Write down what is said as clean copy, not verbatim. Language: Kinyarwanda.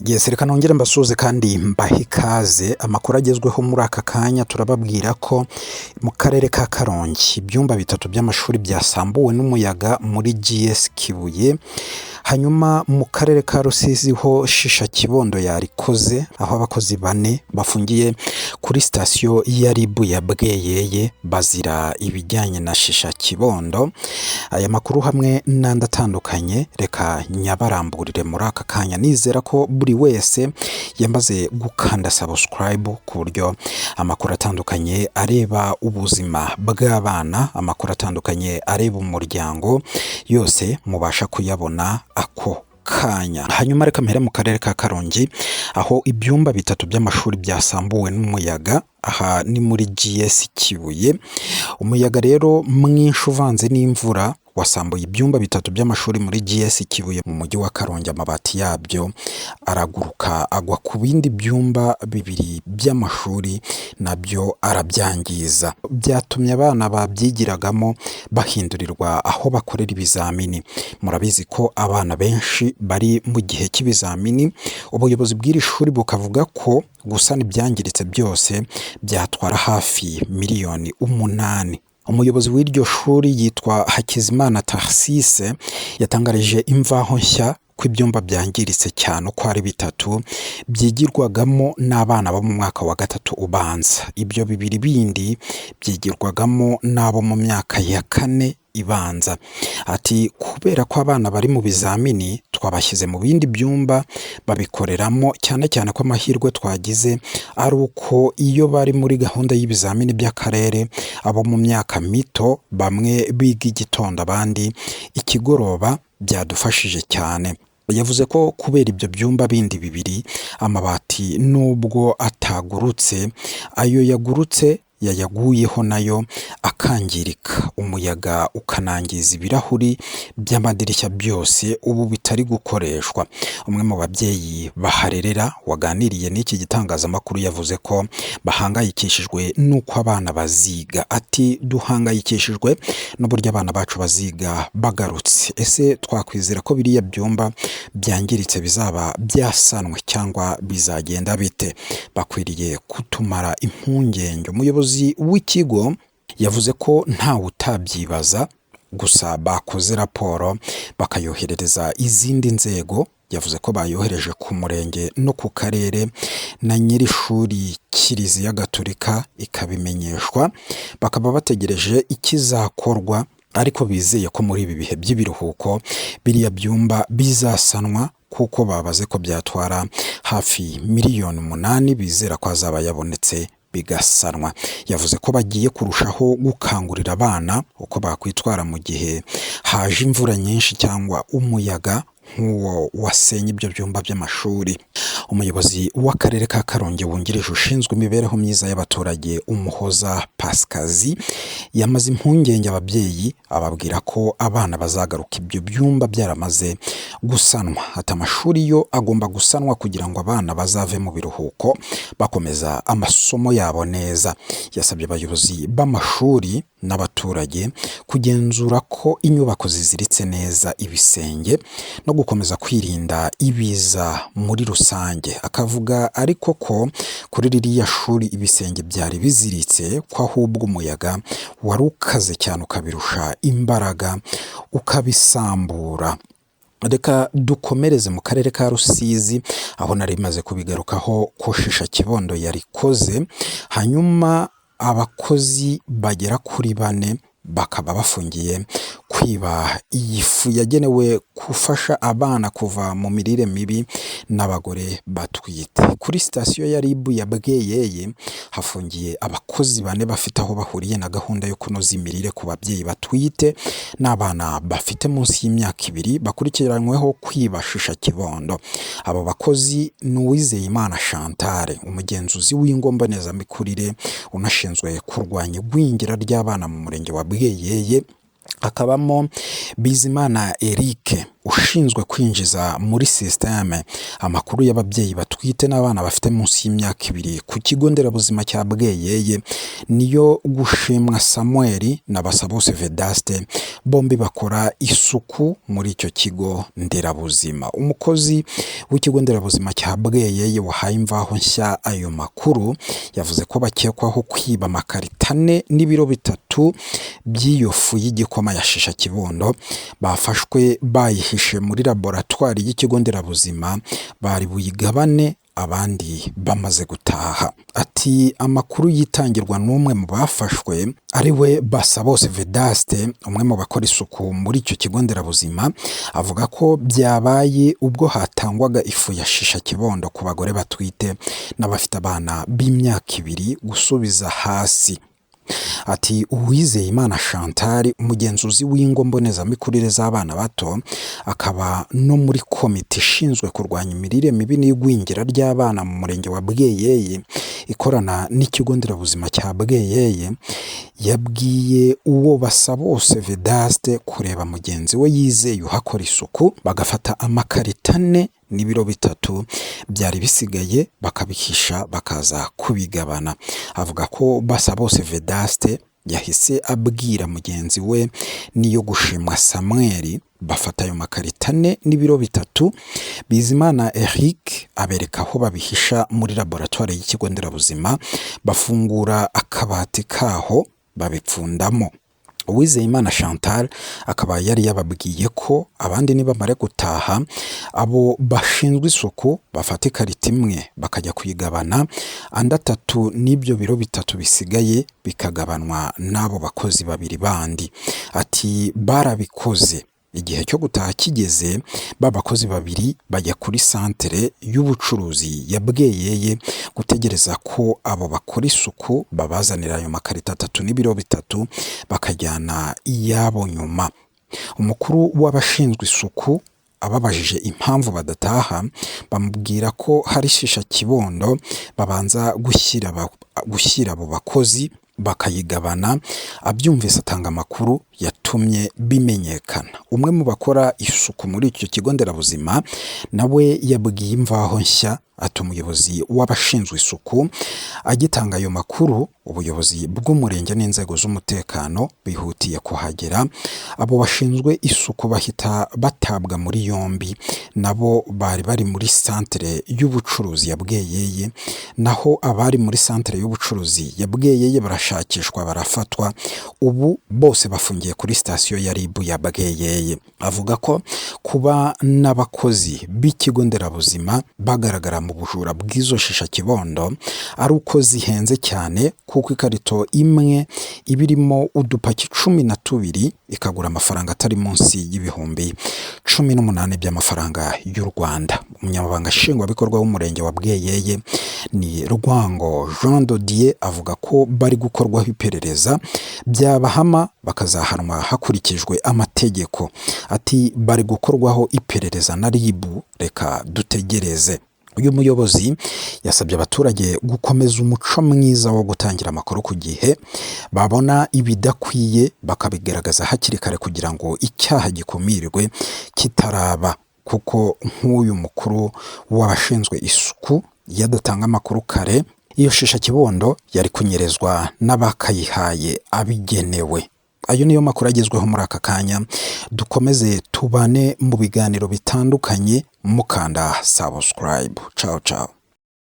Yes, reka nongere mbasuze kandi mbahe ikaze. Amakuru agezweho muri aka kanya turababwira ko mu karere ka Karongi ibyumba bitatu by'amashuri byasambuwe n'umuyaga muri GS Kibuye. Hanyuma mu karere ka Rusizi ho Shisha Kibondo yarikoze, aho abakozi 4 bafungiye kuri sitasiyo ya RIB ya Bweyeye bazira ibijyanye na Shisha Kibondo. Aya makuru hamwe n'andi atandukanye reka nyabaramburire muri aka kanya, nizera ko buri wese yamaze gukanda subscribe ku buryo amakuru atandukanye areba ubuzima bw'abana, amakuru atandukanye areba umuryango yose mubasha kuyabona ako kanya. Hanyuma reka mpere mu karere ka Karongi aho ibyumba bitatu by'amashuri byasambuwe n'umuyaga. Aha ni muri GS Kibuye. Umuyaga rero mwinshi uvanze n'imvura wasambuye ibyumba bitatu by'amashuri muri GS Kibuye mu mujyi wa Karongi. Amabati yabyo araguruka agwa ku bindi byumba 2 by'amashuri nabyo arabyangiza. Byatumye abana babyigiragamo bahindurirwa aho bakorera ibizamini. Murabizi ko abana benshi bari mu gihe cy'ibizamini. Ubuyobozi bw'iri shuri bukavuga ko gusana ibyangiritse byose byatwara hafi miliyoni 8. Umuyobozi w'iryo shuri yitwa Hakizimana Tarsise yatangarije imvaho nshya ko ibyumba byangiritse cyane uko ari 3 byigirwagamo n'abana bo mu mwaka wa 3 ubanza. Ibyo 2 bindi byigirwagamo n'abo mu myaka ya 4 ibanza. Ati kubera ko abana bari mu bizamini twabashyize mu bindi byumba babikoreramo, cyane cyane ko amahirwe twagize ari uko iyo bari muri gahunda y'ibizamini by'akarere abo mu myaka mito bamwe biga igitondo abandi ikigoroba, byadufashije cyane. Yavuze ko kubera ibyo byumba bindi 2 amabati nubwo atagurutse, ayo yagurutse yayaguyeho nayo akangirika, umuyaga ukanangiza ibirahuri by'amadirishya byose ubu bitari gukoreshwa. Umwe mu babyeyi baharerera waganiriye n'iki gitangazamakuru yavuze ko bahangayikishijwe n'uko abana baziga. Ati duhangayikishijwe n'uburyo abana bacu baziga bagarutse. Ese twakwizera ko biriya byumba byangiritse bizaba byasanwe cyangwa bizagenda bite? Bakwiriye kutumara impungenge. Umuyobozi w'ikigo yavuze ko ntawe utabyibaza, gusa bakoze raporo bakayoherereza izindi nzego. Yavuze ko bayohereje ku murenge no ku karere, na nyiri shuri Kiliziya Gatolika ikabimenyeshwa, bakaba bategereje ikizakorwa, ariko bizeye ko muri ibi bihe by'ibiruhuko biriya byumba bizasanwa kuko babaze ko byatwara hafi miliyoni 8. Bizera ko azaba yabonetse bigasanwa. Yavuze ko bagiye kurushaho gukangurira abana uko bakwitwara mu gihe haje imvura nyinshi cyangwa umuyaga nk'uwo wasenye ibyo byumba by'amashuri. Umuyobozi w'akarere ka Karongi wungirije ushinzwe imibereho myiza y'abaturage Umuhoza Pascazi yamaze impungenge ababyeyi, ababwira ko abana bazagaruka ibyo byumba byaramaze gusanwa. Ati amashuri yo agomba gusanwa kugira ngo abana bazave mu biruhuko bakomeza amasomo yabo neza. Yasabye abayobozi b'amashuri n'abaturage kugenzura ko inyubako ziziritse neza ibisenge no gukomeza kwirinda ibiza muri rusange. Akavuga ariko ko kuri ririya shuri ibisenge byari biziritse, ko ahubwo umuyaga wari ukaze cyane ukabirusha imbaraga ukabisambura. Reka dukomereze mu karere ka Rusizi aho nari maze kubigarukaho ko Shisha Kibondo yarikoze. Hanyuma abakozi bagera kuri 4 bakaba bafungiye kwiba iyi fu yagenewe gufasha abana kuva mu mirire mibi n'abagore batwite. Kuri sitasiyo ya RIB ya Bweyeye hafungiye abakozi 4 bafite aho bahuriye na gahunda yo kunoza imirire ku babyeyi batwite n'abana bafite munsi y'imyaka 2 bakurikiranyweho kwiba Shisha Kibondo. Abo bakozi ni Uwizeyimana Chantal, umugenzuzi w'ingo mbonezamikurire unashinzwe kurwanya igwingira ry'abana mu murenge wa Bweyeye. Akabamo Bizimana Eric, ushinzwe kwinjiza muri systeme amakuru y'ababyeyi batwite n'abana bafite munsi y'imyaka 2 ku kigo nderabuzima cya Bweyeye niyo gushimwa Samuel na Basabose Vedaste, bombi bakora isuku muri icyo kigo nderabuzima. Umukozi w'ikigo nderabuzima cya Bweyeye wahaye Imvaho Nshya ayo makuru yavuze ko bakekwaho kwiba amakarita 4 n'ibiro 3 by'iyo fu y'igikoma ya shisha kibondo, bafashwe bayihishe muri laboratoire y'ikigo nderabuzima, bari buyigabane abandi bamaze gutaha. Ati amakuru yitangirwa n'umwe mu bafashwe ariwe Basabose Vedaste, umwe mu bakora isuku muri icyo kigo nderabuzima, avuga ko byabaye ubwo hatangwaga ifu ya shisha kibondo ku bagore batwite n'abafite abana b'imyaka 2 gusubiza hasi. Ati Uwizeyimana Chantal, umugenzuzi w'ingo mbonezamikurire z'abana bato, akaba no muri komite ishinzwe kurwanya imirire mibi n'igwingira ry'abana mu murenge wa Bweyeye ikorana n'ikigo nderabuzima cya Bweyeye, yabwiye uwo Basabose Vedaste kureba mugenzi we Yizeye uhakora isuku, bagafata amakarita 4 n'ibiro 3 byari bisigaye bakabihisha bakaza kubigabana. Avuga ko Basabose Vedaste yahise abwira mugenzi we niyo gushimwa Samuel, bafata ayo makarita 4 n'ibiro 3. Bizimana Eric abereka aho babihisha muri laboratoire y'ikigo nderabuzima, bafungura akabati kaho babipfundamo. Uwizeyimana Chantal akaba yari yababwiye ko abandi nibamare gutaha abo bashinzwe isuku bafata ikarita 1 bakajya kuyigabana, andi 3 n'ibyo biro 3 bisigaye bikagabanwa n'abo bakozi 2 bandi. Ati barabikoze, igihe cyo gutaha kigeze, babakozi 2 bajya kuri santere y'ubucuruzi ya Bweyeye gutegereza ko abo bakora isuku babazanira ayo makarita 3 n'ibiro 3 bakajyana iyabo nyuma. Umukuru w'abashinzwe isuku ababajije impamvu badataha, bamubwira ko hari shisha kibondo babanza gushyira abo bakozi bakayigabana. Abyumvise atanga amakuru yatumye bimenyekana. Umwe mu bakora isuku muri icyo kigo nderabuzima nawe yabwiye Imvaho Nshya ati umuyobozi w'abashinzwe isuku agitanga ayo makuru, ubuyobozi bw'umurenge n'inzego z'umutekano bihutiye kuhagera. Abo bashinzwe isuku bahita batabwa muri yombi, nabo bari muri santere y'ubucuruzi ya Bweyeye, naho abari muri santere y'ubucuruzi ya Bweyeye barashakishwa barafatwa. Ubu bose bafungiye kuri sitasiyo ya RIB ya Bweyeye. Avuga ko kuba n'abakozi b'ikigo nderabuzima bagaragara mu bujura bw'izo shisha kibondo ari uko zihenze cyane, kuko ikarito imwe ibirimo udupaki 12 ikagura amafaranga atari munsi y'ibihumbi 18 by'amafaranga y'u Rwanda. Umunyamabanga nshingwabikorwa w'umurenge wa Bweyeye ni Rwango Jean Dodier avuga ko bari gukorwaho iperereza, byabahama bakazahanwa hakurikijwe amategeko. Ati bari gukorwaho iperereza na RIB, reka dutegereze. Uyu muyobozi yasabye abaturage gukomeza umuco mwiza wo gutangira amakuru ku gihe, babona ibidakwiye bakabigaragaza hakiri kare kugira ngo icyaha gikumirwe kitaraba, kuko nk'uyu mukuru w'abashinzwe isuku yadatanga amakuru kare, iyo shisha kibondo yari kunyerezwa n'abakayihaye abigenewe. Ayo niyo makuru agezweho muri aka kanya. Dukomeze tubane mu biganiro bitandukanye, mukanda subscribe. Ciao ciao.